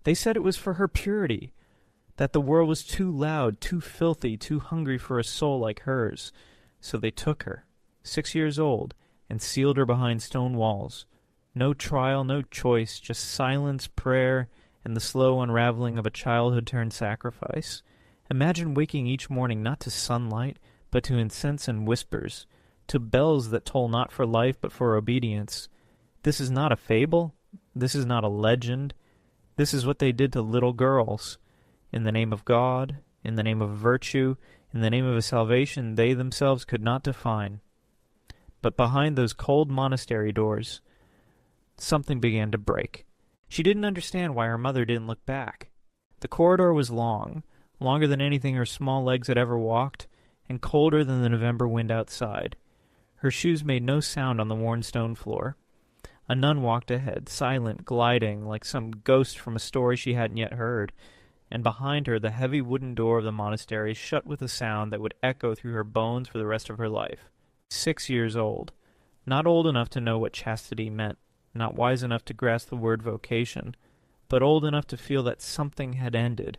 They said it was for her purity, that the world was too loud, too filthy, too hungry for a soul like hers. So they took her, 6 years old, and sealed her behind stone walls. No trial, no choice, just silence, prayer, and the slow unraveling of a childhood turned sacrifice. Imagine waking each morning not to sunlight, but to incense and whispers, to bells that toll not for life but for obedience. This is not a fable. This is not a legend. This is what they did to little girls. In the name of God, in the name of virtue, in the name of a salvation they themselves could not define. But behind those cold monastery doors, something began to break. She didn't understand why her mother didn't look back. The corridor was long, longer than anything her small legs had ever walked, and colder than the November wind outside. Her shoes made no sound on the worn stone floor. A nun walked ahead, silent, gliding, like some ghost from a story she hadn't yet heard, and behind her the heavy wooden door of the monastery shut with a sound that would echo through her bones for the rest of her life. 6 years old. Not old enough to know what chastity meant, not wise enough to grasp the word vocation, but old enough to feel that something had ended,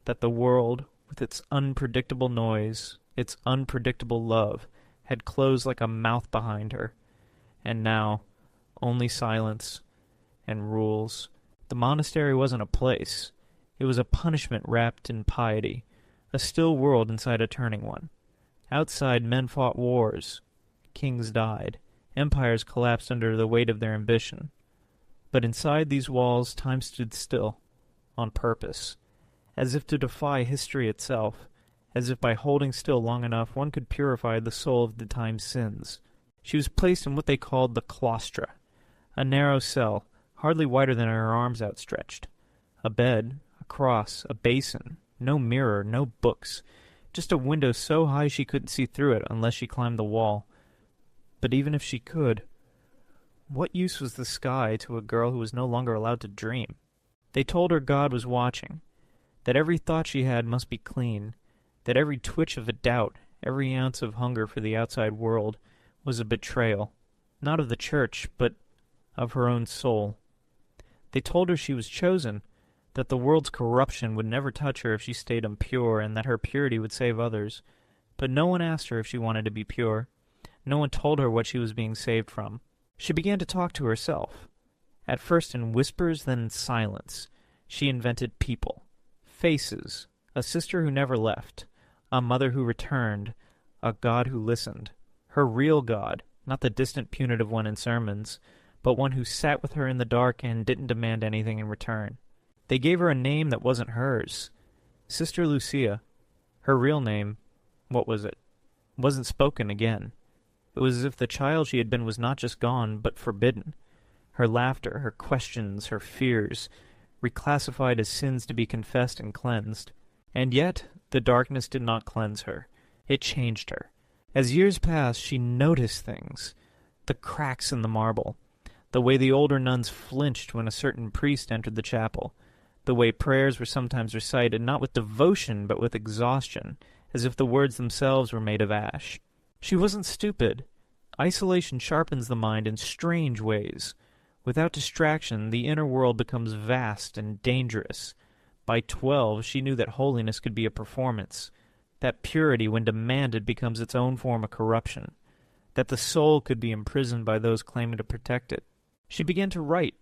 that the world, with its unpredictable noise, its unpredictable love, had closed like a mouth behind her. And now, only silence and rules. The monastery wasn't a place. It was a punishment wrapped in piety, a still world inside a turning one. Outside, men fought wars. Kings died. Empires collapsed under the weight of their ambition. But inside these walls, time stood still, on purpose, as if to defy history itself, as if by holding still long enough one could purify the soul of the time's sins. She was placed in what they called the claustra, a narrow cell, hardly wider than her arms outstretched. A bed, a cross, a basin, no mirror, no books, just a window so high she couldn't see through it unless she climbed the wall. But even if she could, what use was the sky to a girl who was no longer allowed to dream? They told her God was watching, that every thought she had must be clean, that every twitch of a doubt, every ounce of hunger for the outside world, was a betrayal, not of the church, but of her own soul. They told her she was chosen, that the world's corruption would never touch her if she stayed impure, and that her purity would save others. But no one asked her if she wanted to be pure. No one told her what she was being saved from. She began to talk to herself. At first in whispers, then in silence. She invented people, faces, a sister who never left, a mother who returned, a God who listened. Her real God, not the distant punitive one in sermons, but one who sat with her in the dark and didn't demand anything in return. They gave her a name that wasn't hers. Sister Lucia. Her real name, what was it? Wasn't spoken again. It was as if the child she had been was not just gone, but forbidden. Her laughter, her questions, her fears, reclassified as sins to be confessed and cleansed. And yet, the darkness did not cleanse her. It changed her. As years passed, she noticed things. The cracks in the marble. The way the older nuns flinched when a certain priest entered the chapel. The way prayers were sometimes recited not with devotion but with exhaustion, as if the words themselves were made of ash. She wasn't stupid. Isolation sharpens the mind in strange ways. Without distraction, the inner world becomes vast and dangerous. By 12, she knew that holiness could be a performance, that purity, when demanded, becomes its own form of corruption, that the soul could be imprisoned by those claiming to protect it. She began to write,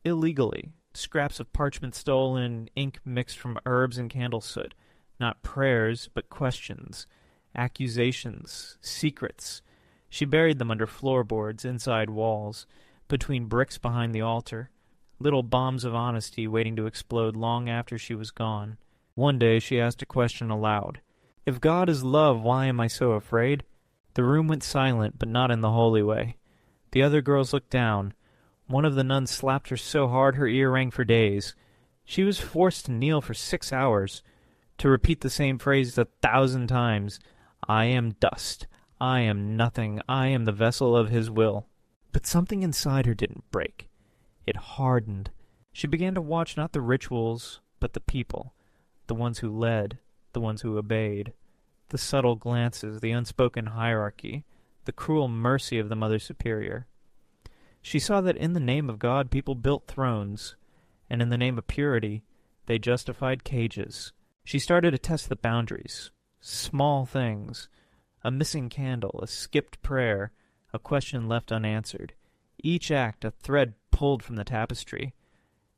illegally, scraps of parchment stolen, ink mixed from herbs and candle soot, not prayers, but questions, accusations, secrets. She buried them under floorboards, inside walls, between bricks behind the altar, little bombs of honesty waiting to explode long after she was gone. One day she asked a question aloud. If God is love, why am I so afraid? The room went silent, but not in the holy way. The other girls looked down. One of the nuns slapped her so hard her ear rang for days. She was forced to kneel for 6 hours, to repeat the same phrase 1,000 times. I am dust. I am nothing. I am the vessel of his will. But something inside her didn't break. It hardened. She began to watch not the rituals, but the people, the ones who led, the ones who obeyed, the subtle glances, the unspoken hierarchy, the cruel mercy of the Mother Superior. She saw that in the name of God people built thrones, and in the name of purity, they justified cages. She started to test the boundaries. Small things. A missing candle, a skipped prayer, a question left unanswered. Each act a thread pulled from the tapestry.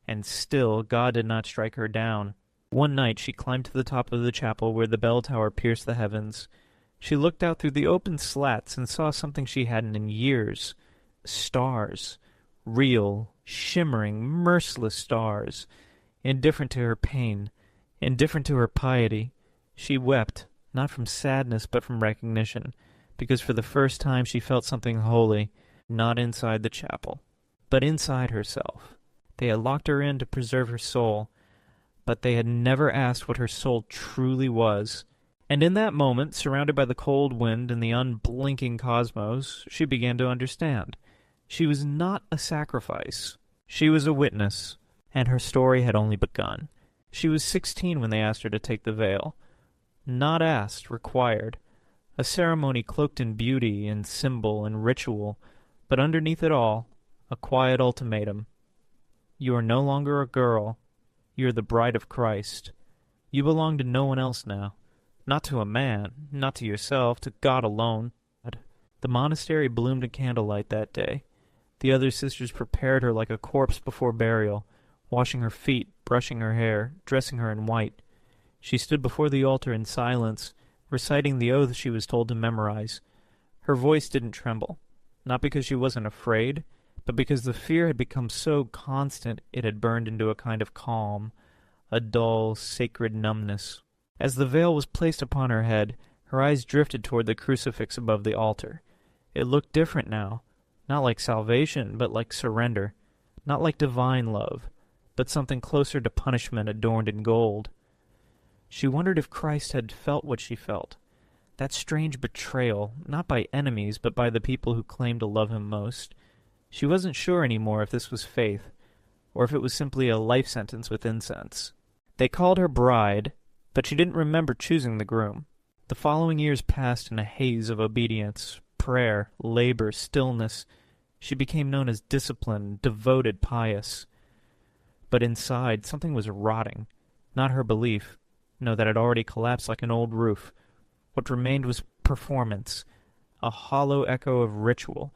And still God did not strike her down. One night she climbed to the top of the chapel where the bell tower pierced the heavens. She looked out through the open slats and saw something she hadn't in years. Stars. Real, shimmering, merciless stars. Indifferent to her pain. Indifferent to her piety. She wept, not from sadness but from recognition, because for the first time she felt something holy, not inside the chapel, but inside herself. They had locked her in to preserve her soul, but they had never asked what her soul truly was. And in that moment, surrounded by the cold wind and the unblinking cosmos, she began to understand. She was not a sacrifice. She was a witness, and her story had only begun. She was 16 when they asked her to take the veil. Not asked, required. A ceremony cloaked in beauty and symbol and ritual, but underneath it all, a quiet ultimatum. You are no longer a girl. You are the bride of Christ. You belong to no one else now. Not to a man, not to yourself, to God alone. The monastery bloomed in candlelight that day. The other sisters prepared her like a corpse before burial, washing her feet, brushing her hair, dressing her in white. She stood before the altar in silence, reciting the oath she was told to memorize. Her voice didn't tremble, not because she wasn't afraid, but because the fear had become so constant it had burned into a kind of calm, a dull, sacred numbness. As the veil was placed upon her head, her eyes drifted toward the crucifix above the altar. It looked different now, not like salvation, but like surrender, not like divine love, but something closer to punishment adorned in gold. She wondered if Christ had felt what she felt, that strange betrayal, not by enemies, but by the people who claimed to love him most. She wasn't sure anymore if this was faith, or if it was simply a life sentence with incense. They called her bride, but she didn't remember choosing the groom. The following years passed in a haze of obedience, prayer, labor, stillness. She became known as disciplined, devoted, pious. But inside, something was rotting. Not her belief. No, that had already collapsed like an old roof. What remained was performance, a hollow echo of ritual.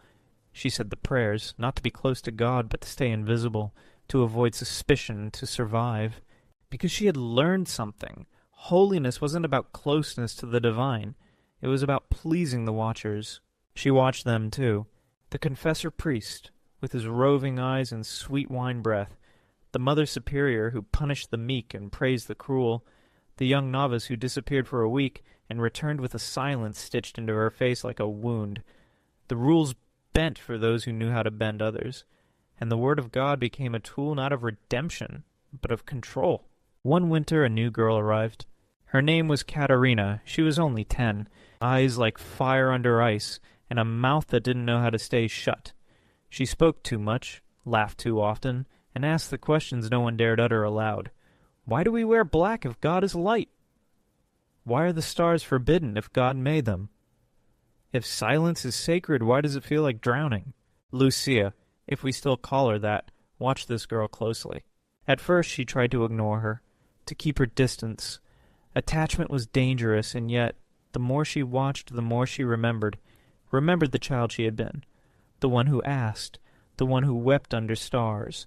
She said the prayers, not to be close to God, but to stay invisible, to avoid suspicion, to survive. Because she had learned something. Holiness wasn't about closeness to the divine. It was about pleasing the watchers. She watched them, too. The confessor priest, with his roving eyes and sweet wine breath. The mother superior who punished the meek and praised the cruel. The young novice who disappeared for a week and returned with a silence stitched into her face like a wound. The rules bent for those who knew how to bend others. And the word of God became a tool not of redemption, but of control. One winter a new girl arrived. Her name was Katerina. She was only 10, eyes like fire under ice, and a mouth that didn't know how to stay shut. She spoke too much, laughed too often, and asked the questions no one dared utter aloud. Why do we wear black if God is light? Why are the stars forbidden if God made them? If silence is sacred, why does it feel like drowning? Lucia, if we still call her that, watched this girl closely. At first she tried to ignore her, to keep her distance. Attachment was dangerous, and yet, the more she watched, the more she remembered the child she had been, the one who asked, the one who wept under stars,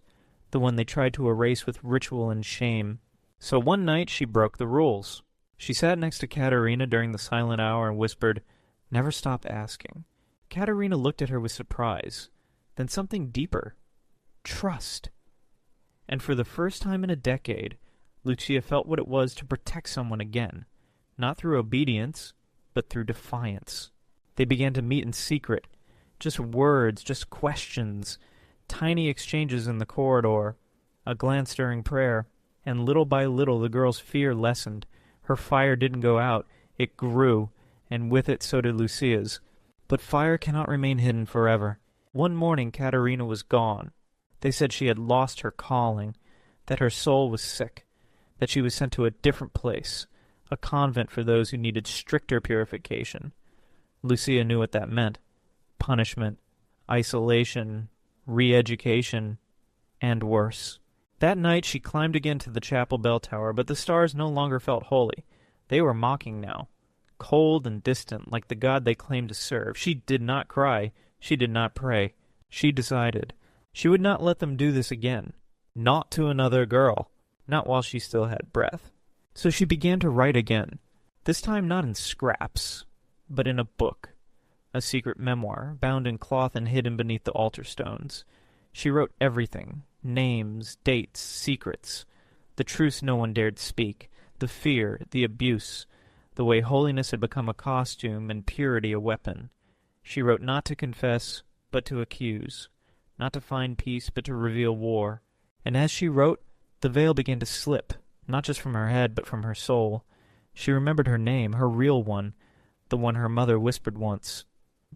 the one they tried to erase with ritual and shame. So one night she broke the rules. She sat next to Katerina during the silent hour and whispered, "Never stop asking." Katerina looked at her with surprise, then something deeper. Trust. And for the first time in a decade, Lucia felt what it was to protect someone again, not through obedience, but through defiance. They began to meet in secret, just words, just questions, tiny exchanges in the corridor, a glance during prayer, and little by little the girl's fear lessened. Her fire didn't go out, it grew, and with it so did Lucia's. But fire cannot remain hidden forever. One morning Katerina was gone. They said she had lost her calling, that her soul was sick, that she was sent to a different place, a convent for those who needed stricter purification. Lucia knew what that meant. Punishment, isolation, re-education, and worse. That night she climbed again to the chapel bell tower, but the stars no longer felt holy. They were mocking now, cold and distant, like the God they claimed to serve. She did not cry. She did not pray. She decided. She would not let them do this again. Not to another girl. Not while she still had breath. So she began to write again. This time not in scraps, but in a book. A secret memoir, bound in cloth and hidden beneath the altar stones. She wrote everything. Names, dates, secrets. The truths no one dared speak. The fear, the abuse. The way holiness had become a costume and purity a weapon. She wrote not to confess, but to accuse. Not to find peace, but to reveal war. And as she wrote, the veil began to slip, not just from her head, but from her soul. She remembered her name, her real one, the one her mother whispered once,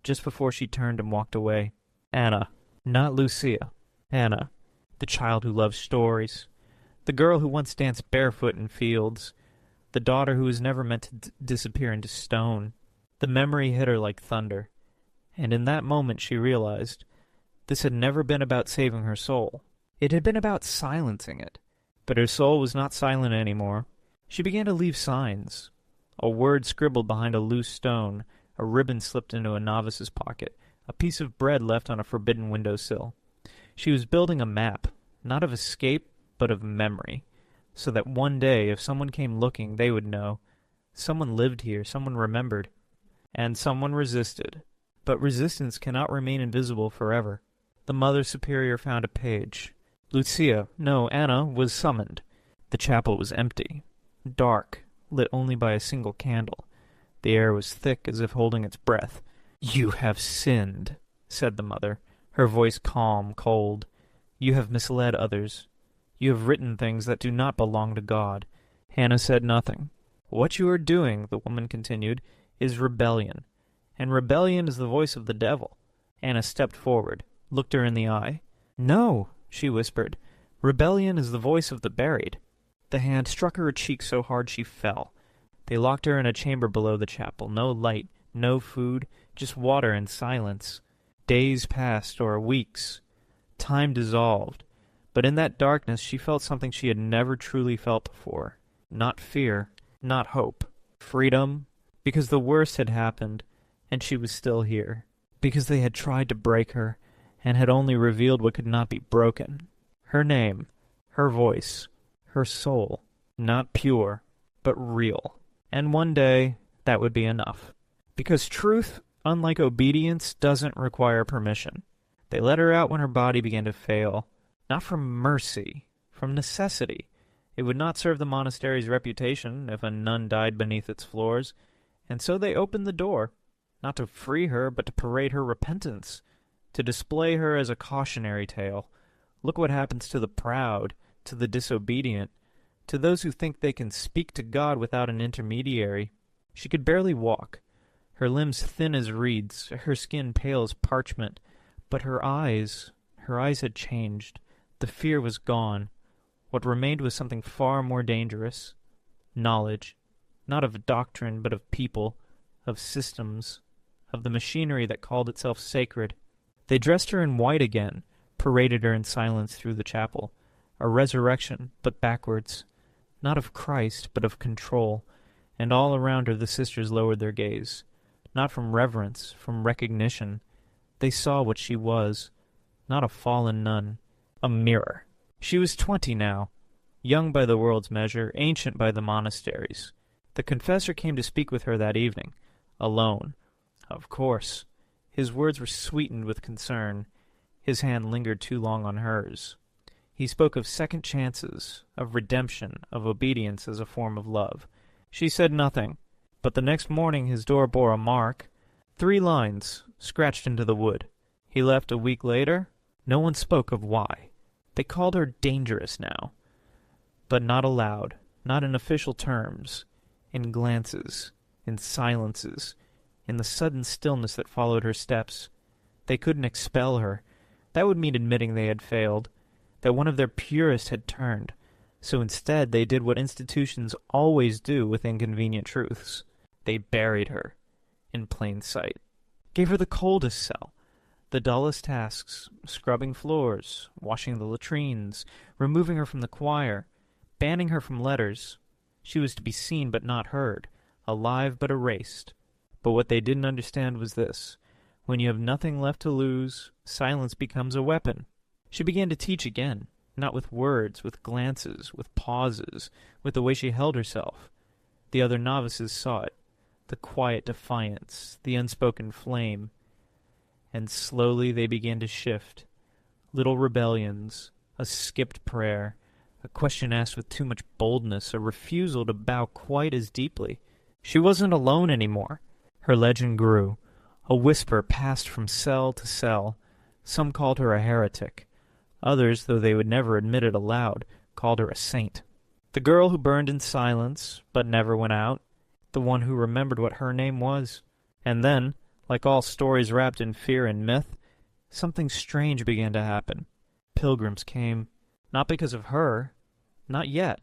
just before she turned and walked away. Anna. Not Lucia. Anna. The child who loved stories. The girl who once danced barefoot in fields. The daughter who was never meant to disappear into stone. The memory hit her like thunder. And in that moment she realized this had never been about saving her soul. It had been about silencing it. But her soul was not silent anymore. She began to leave signs. A word scribbled behind a loose stone, a ribbon slipped into a novice's pocket, a piece of bread left on a forbidden windowsill. She was building a map, not of escape, but of memory, so that one day, if someone came looking, they would know. Someone lived here, someone remembered, and someone resisted. But resistance cannot remain invisible forever. The Mother Superior found a page. Lucia, no, Anna, was summoned. The chapel was empty, dark, lit only by a single candle. The air was thick, as if holding its breath. "You have sinned," said the Mother, her voice calm, cold. "You have misled others. You have written things that do not belong to God." Hannah said nothing. "What you are doing," the woman continued, "is rebellion. And rebellion is the voice of the devil." Anna stepped forward, looked her in the eye. "No," she whispered. "Rebellion is the voice of the buried." The hand struck her cheek so hard she fell. They locked her in a chamber below the chapel. No light, no food, just water and silence. Days passed, or weeks. Time dissolved. But in that darkness she felt something she had never truly felt before. Not fear, not hope. Freedom, because the worst had happened, and she was still here. Because they had tried to break her, and had only revealed what could not be broken. Her name, her voice, her soul. Not pure, but real. And one day, that would be enough. Because truth, unlike obedience, doesn't require permission. They let her out when her body began to fail. Not from mercy, from necessity. It would not serve the monastery's reputation if a nun died beneath its floors. And so they opened the door, not to free her, but to parade her repentance, to display her as a cautionary tale. Look what happens to the proud, to the disobedient, to those who think they can speak to God without an intermediary. She could barely walk, her limbs thin as reeds, her skin pale as parchment, but her eyes had changed. The fear was gone. What remained was something far more dangerous. Knowledge, not of doctrine, but of people, of systems, of the machinery that called itself sacred. They dressed her in white again, paraded her in silence through the chapel. A resurrection, but backwards. Not of Christ, but of control. And all around her the sisters lowered their gaze. Not from reverence, from recognition. They saw what she was. Not a fallen nun. A mirror. She was 20 now. Young by the world's measure, ancient by the monastery's. The confessor came to speak with her that evening. Alone. Of course. His words were sweetened with concern. His hand lingered too long on hers. He spoke of second chances, of redemption, of obedience as a form of love. She said nothing, but the next morning his door bore a mark, 3 lines, scratched into the wood. He left a week later. No one spoke of why. They called her dangerous now, but not aloud, not in official terms, in glances, in silences, in the sudden stillness that followed her steps. They couldn't expel her. That would mean admitting they had failed, that one of their purest had turned. So instead they did what institutions always do with inconvenient truths. They buried her, in plain sight. Gave her the coldest cell, The dullest tasks, scrubbing floors, washing the latrines, removing her from the choir, banning her from letters. She was to be seen but not heard, alive but erased. But what they didn't understand was this. When you have nothing left to lose, silence becomes a weapon. She began to teach again, not with words, with glances, with pauses, with the way she held herself. The other novices saw it, the quiet defiance, the unspoken flame. And slowly they began to shift. Little rebellions, a skipped prayer, a question asked with too much boldness, a refusal to bow quite as deeply. She wasn't alone anymore. Her legend grew. A whisper passed from cell to cell. Some called her a heretic. Others, though they would never admit it aloud, called her a saint. The girl who burned in silence, but never went out. The one who remembered what her name was. And then, like all stories wrapped in fear and myth, something strange began to happen. Pilgrims came, not because of her, not yet,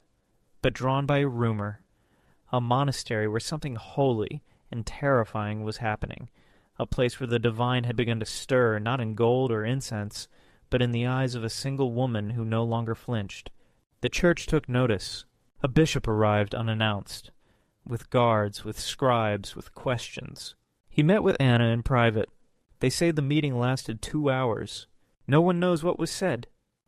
but drawn by a rumor. A monastery where something holy and terrifying was happening. A place where the divine had begun to stir, not in gold or incense, but in the eyes of a single woman who no longer flinched. The church took notice. A bishop arrived unannounced, with guards, with scribes, with questions. He met with Anna in private. They say the meeting lasted 2 hours. No one knows what was said.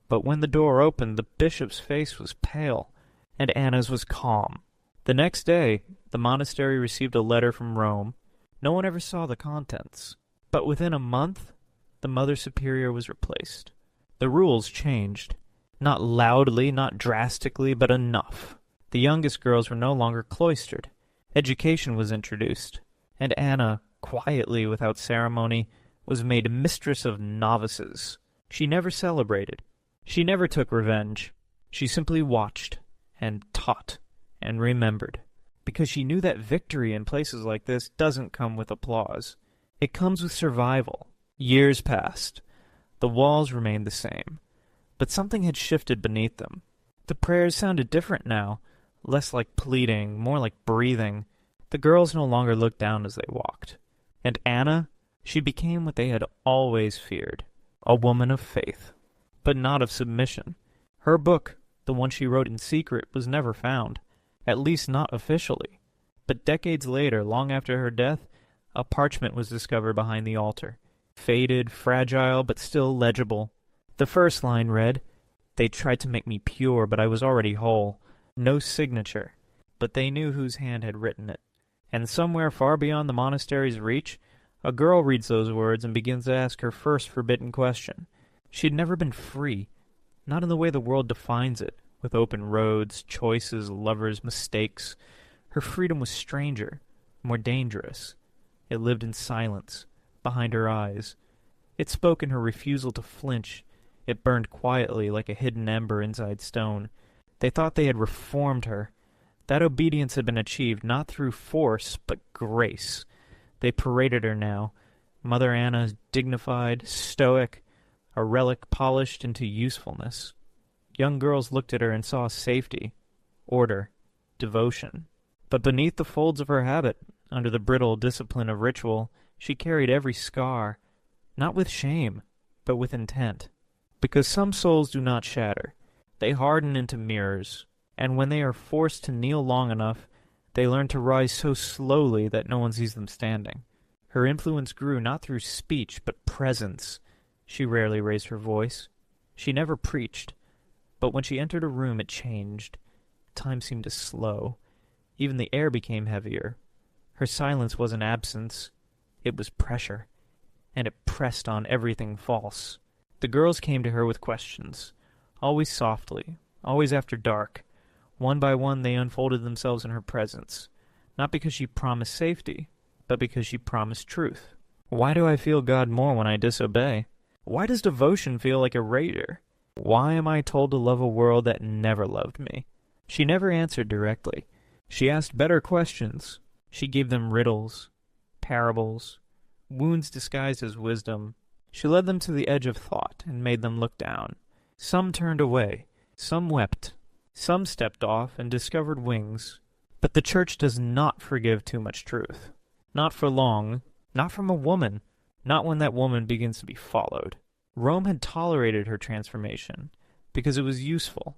But when the door opened, the bishop's face was pale, and Anna's was calm. The next day, the monastery received a letter from Rome. No one ever saw the contents. But within a month, the Mother Superior was replaced. The rules changed. Not loudly, not drastically, but enough. The youngest girls were no longer cloistered. Education was introduced. And Anna, quietly, without ceremony, was made mistress of novices. She never celebrated. She never took revenge. She simply watched, and taught, and remembered. Because she knew that victory in places like this doesn't come with applause. It comes with survival. Years passed. The walls remained the same. But something had shifted beneath them. The prayers sounded different now, less like pleading, more like breathing. The girls no longer looked down as they walked. And Anna, she became what they had always feared, a woman of faith, but not of submission. Her book, the one she wrote in secret, was never found, at least not officially. But decades later, long after her death, a parchment was discovered behind the altar, faded, fragile, but still legible. The first line read, "They tried to make me pure, but I was already whole." No signature, but they knew whose hand had written it. And somewhere far beyond the monastery's reach, a girl reads those words and begins to ask her first forbidden question. She'd never been free, not in the way the world defines it, with open roads, choices, lovers, mistakes. Her freedom was stranger, more dangerous. It lived in silence, behind her eyes. It spoke in her refusal to flinch. It burned quietly like a hidden ember inside stone. They thought they had reformed her. That obedience had been achieved not through force, but grace. They paraded her now. Mother Anna, dignified, stoic, a relic polished into usefulness. Young girls looked at her and saw safety, order, devotion. But beneath the folds of her habit, under the brittle discipline of ritual, she carried every scar, not with shame, but with intent. Because some souls do not shatter. They harden into mirrors, and when they are forced to kneel long enough, they learn to rise so slowly that no one sees them standing. Her influence grew not through speech, but presence. She rarely raised her voice. She never preached. But when she entered a room, it changed. Time seemed to slow. Even the air became heavier. Her silence wasn't absence. It was pressure. And it pressed on everything false. The girls came to her with questions. Always softly. Always after dark. One by one they unfolded themselves in her presence. Not because she promised safety, but because she promised truth. Why do I feel God more when I disobey? Why does devotion feel like erasure? Why am I told to love a world that never loved me? She never answered directly. She asked better questions. She gave them riddles, parables, wounds disguised as wisdom. She led them to the edge of thought and made them look down. Some turned away. Some wept. Some stepped off and discovered wings. But the church does not forgive too much truth. Not for long. Not from a woman. Not when that woman begins to be followed. Rome had tolerated her transformation because it was useful,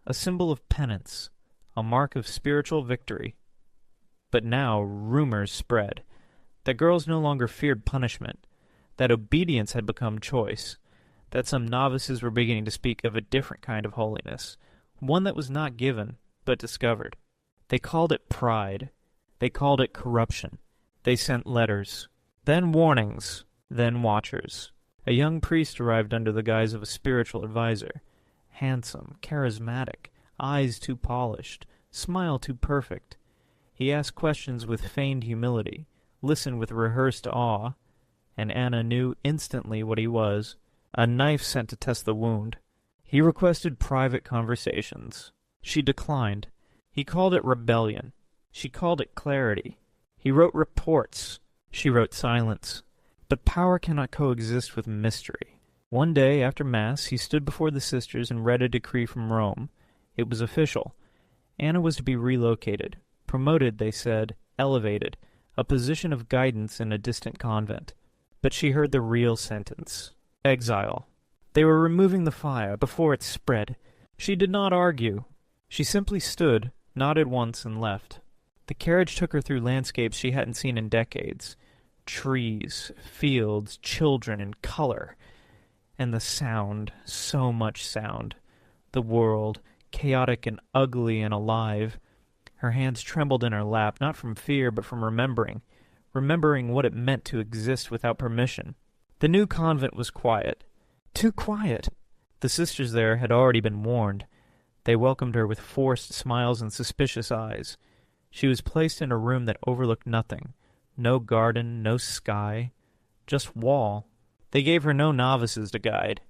a symbol of penance, a mark of spiritual victory. But now rumors spread that girls no longer feared punishment, that obedience had become choice, that some novices were beginning to speak of a different kind of holiness, one that was not given, but discovered. They called it pride. They called it corruption. They sent letters, then warnings, then watchers. A young priest arrived under the guise of a spiritual advisor. Handsome, charismatic, eyes too polished, smile too perfect. He asked questions with feigned humility, listened with rehearsed awe, and Anna knew instantly what he was, a knife sent to test the wound. He requested private conversations. She declined. He called it rebellion. She called it clarity. He wrote reports. She wrote silence. But power cannot coexist with mystery. One day after Mass, he stood before the sisters and read a decree from Rome. It was official. Anna was to be relocated. Promoted, they said, elevated, a position of guidance in a distant convent. But she heard the real sentence. Exile. They were removing the fire before it spread. She did not argue. She simply stood, nodded once, and left. The carriage took her through landscapes she hadn't seen in decades. Trees, fields, children, and color. And the sound, so much sound. The world, chaotic and ugly and alive. Her hands trembled in her lap, not from fear, but from remembering what it meant to exist without permission. The new convent was quiet. Too quiet. The sisters there had already been warned. They welcomed her with forced smiles and suspicious eyes. She was placed in a room that overlooked nothing. No garden, no sky, just wall. They gave her no novices to guide,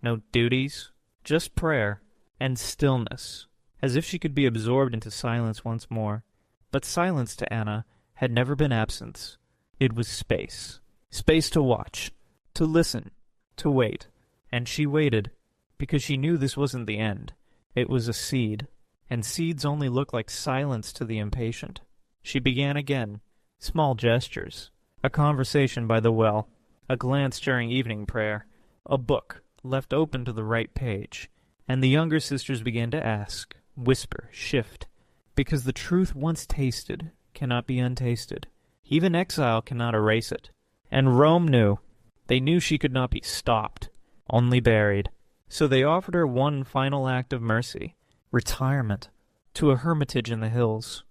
no duties, just prayer and stillness, as if she could be absorbed into silence once more. But silence to Anna had never been absence. It was space. Space to watch, to listen, to wait. And she waited, because she knew this wasn't the end. It was a seed, and seeds only look like silence to the impatient. She began again. Small gestures, a conversation by the well, a glance during evening prayer, a book left open to the right page, and the younger sisters began to ask, whisper, shift, because the truth once tasted cannot be untasted. Even exile cannot erase it. And Rome knew. They knew she could not be stopped, only buried. So they offered her one final act of mercy, retirement, to a hermitage in the hills,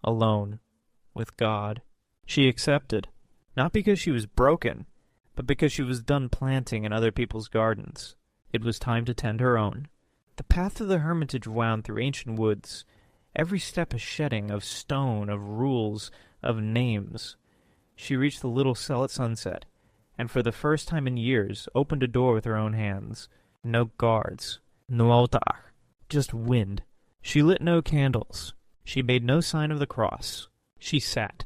alone, with God. She accepted, not because she was broken, but because she was done planting in other people's gardens. It was time to tend her own. The path to the hermitage wound through ancient woods, every step a shedding of stone, of rules, of names. She reached the little cell at sunset, and for the first time in years opened a door with her own hands. No guards, no altar, just wind. She lit no candles. She made no sign of the cross. She sat.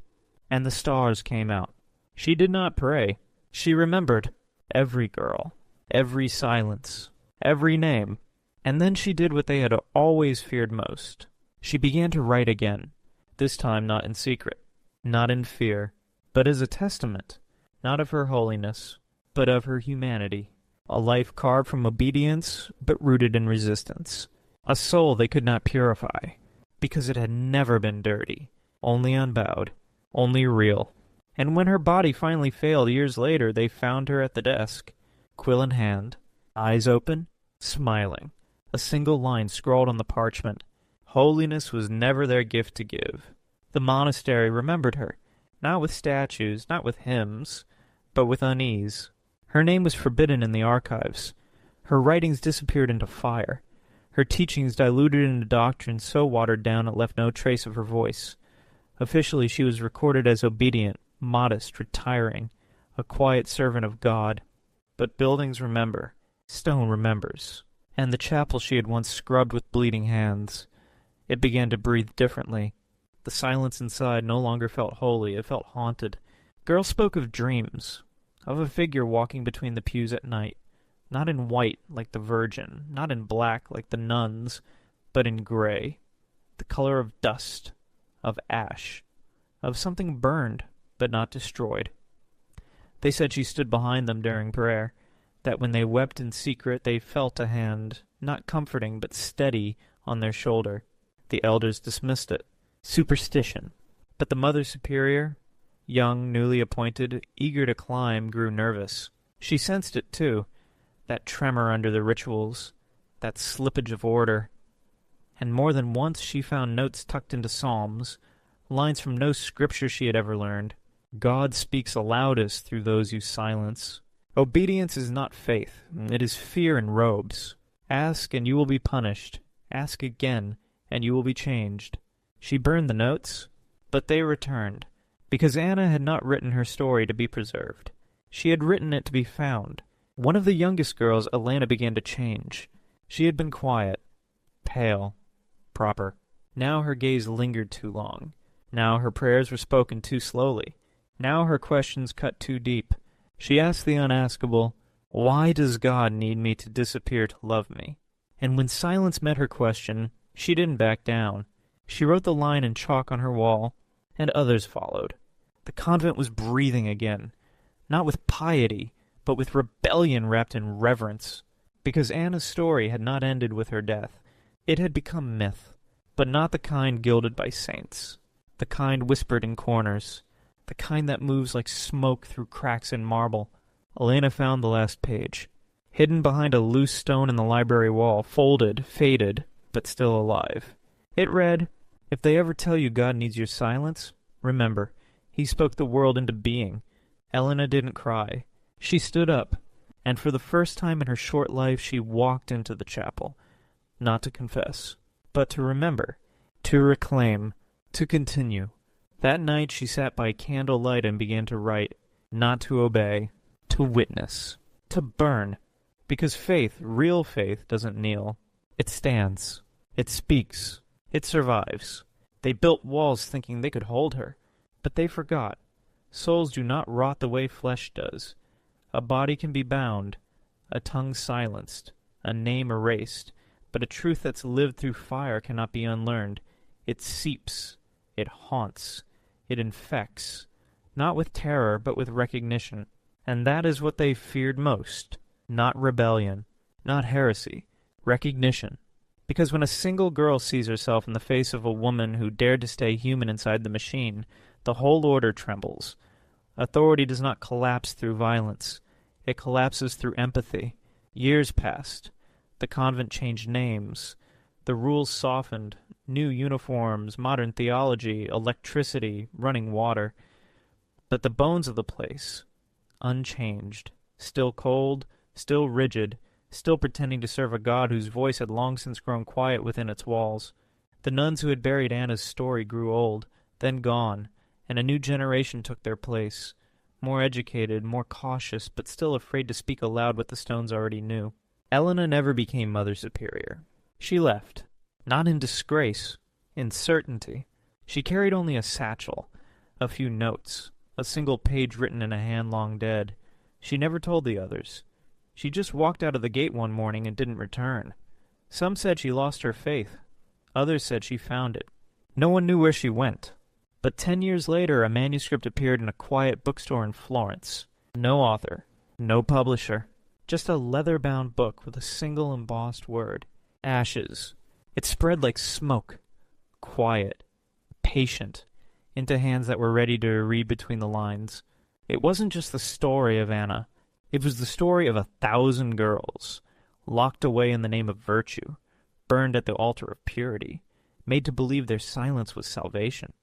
And the stars came out. She did not pray. She remembered every girl, every silence, every name. And then she did what they had always feared most. She began to write again, this time not in secret, not in fear, but as a testament, not of her holiness, but of her humanity. A life carved from obedience, but rooted in resistance. A soul they could not purify, because it had never been dirty, only unbowed. Only real. And when her body finally failed years later, they found her at the desk, quill in hand, eyes open, smiling. A single line scrawled on the parchment. Holiness was never their gift to give. The monastery remembered her, not with statues, not with hymns, but with unease. Her name was forbidden in the archives. Her writings disappeared into fire. Her teachings diluted into doctrine so watered down it left no trace of her voice. Officially, she was recorded as obedient, modest, retiring, a quiet servant of God. But buildings remember, stone remembers, and the chapel she had once scrubbed with bleeding hands. It began to breathe differently. The silence inside no longer felt holy, it felt haunted. Girls spoke of dreams, of a figure walking between the pews at night, not in white like the Virgin, not in black like the nuns, but in gray, the color of dust, of ash, of something burned but not destroyed. They said she stood behind them during prayer, that when they wept in secret they felt a hand, not comforting but steady, on their shoulder. The elders dismissed it. Superstition. But the Mother Superior, young, newly appointed, eager to climb, grew nervous. She sensed it, too, that tremor under the rituals, that slippage of order. And more than once she found notes tucked into psalms, lines from no scripture she had ever learned. God speaks loudest through those you silence. Obedience is not faith, it is fear in robes. Ask, and you will be punished. Ask again, and you will be changed. She burned the notes, but they returned, because Anna had not written her story to be preserved. She had written it to be found. One of the youngest girls, Elena, began to change. She had been quiet, pale, proper. Now her gaze lingered too long. Now her prayers were spoken too slowly. Now her questions cut too deep. She asked the unaskable, "Why does God need me to disappear to love me?" And when silence met her question, she didn't back down. She wrote the line in chalk on her wall, and others followed. The convent was breathing again, not with piety, but with rebellion wrapped in reverence, because Anna's story had not ended with her death. It had become myth, but not the kind gilded by saints, the kind whispered in corners, the kind that moves like smoke through cracks in marble. Elena found the last page, hidden behind a loose stone in the library wall, folded, faded, but still alive. It read, "If they ever tell you God needs your silence, remember, He spoke the world into being." Elena didn't cry. She stood up, and for the first time in her short life she walked into the chapel, not to confess, but to remember, to reclaim, to continue. That night she sat by candlelight and began to write, not to obey, to witness, to burn, because faith, real faith, doesn't kneel. It stands. It speaks. It survives. They built walls thinking they could hold her, but they forgot. Souls do not rot the way flesh does. A body can be bound, a tongue silenced, a name erased, but a truth that's lived through fire cannot be unlearned. It seeps. It haunts. It infects. Not with terror, but with recognition. And that is what they feared most. Not rebellion. Not heresy. Recognition. Because when a single girl sees herself in the face of a woman who dared to stay human inside the machine, the whole order trembles. Authority does not collapse through violence. It collapses through empathy. Years passed. The convent changed names. The rules softened. New uniforms, modern theology, electricity, running water. But the bones of the place, unchanged, still cold, still rigid, still pretending to serve a God whose voice had long since grown quiet within its walls. The nuns who had buried Anna's story grew old, then gone, and a new generation took their place, more educated, more cautious, but still afraid to speak aloud what the stones already knew. Elena never became Mother Superior. She left, not in disgrace, in certainty. She carried only a satchel, a few notes, a single page written in a hand long dead. She never told the others. She just walked out of the gate one morning and didn't return. Some said she lost her faith. Others said she found it. No one knew where she went. But 10 years later, a manuscript appeared in a quiet bookstore in Florence. No author, no publisher, just a leather-bound book with a single embossed word, ashes. It spread like smoke, quiet, patient, into hands that were ready to read between the lines. It wasn't just the story of Anna. It was the story of 1,000 girls, locked away in the name of virtue, burned at the altar of purity, made to believe their silence was salvation.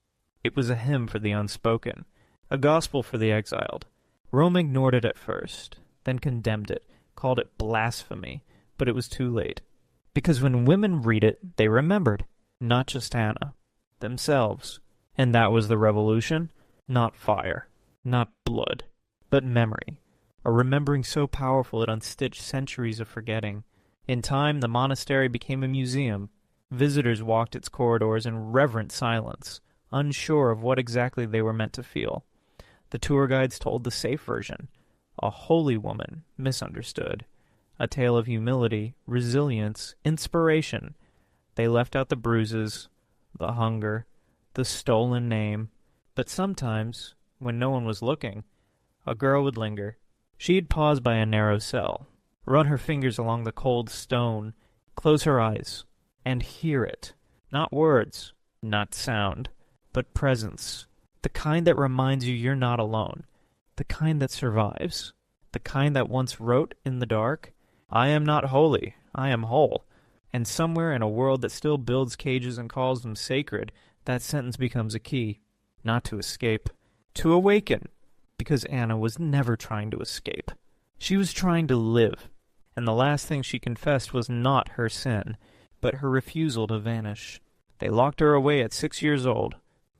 It was a hymn for the unspoken, a gospel for the exiled. Rome ignored it at first, then condemned it, called it blasphemy, but it was too late. Because when women read it, they remembered, not just Anna, themselves. And that was the revolution, not fire, not blood, but memory. A remembering so powerful it unstitched centuries of forgetting. In time, the monastery became a museum. Visitors walked its corridors in reverent silence, unsure of what exactly they were meant to feel. The tour guides told the safe version, a holy woman misunderstood, a tale of humility, resilience, inspiration. They left out the bruises, the hunger, the stolen name, but sometimes, when no one was looking, a girl would linger. She'd pause by a narrow cell, run her fingers along the cold stone, close her eyes, and hear it. Not words, not sound, but presence. The kind that reminds you you're not alone. The kind that survives. The kind that once wrote in the dark, "I am not holy, I am whole." And somewhere in a world that still builds cages and calls them sacred, that sentence becomes a key. Not to escape. To awaken. Because Anna was never trying to escape. She was trying to live. And the last thing she confessed was not her sin, but her refusal to vanish. They locked her away at 6 years old,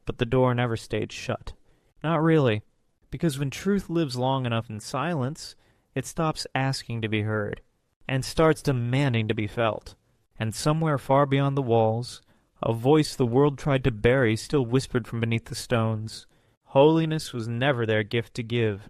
but the door never stayed shut. Not really. Because when truth lives long enough in silence, it stops asking to be heard, and starts demanding to be felt. And somewhere far beyond the walls, a voice the world tried to bury still whispered from beneath the stones. Holiness was never their gift to give.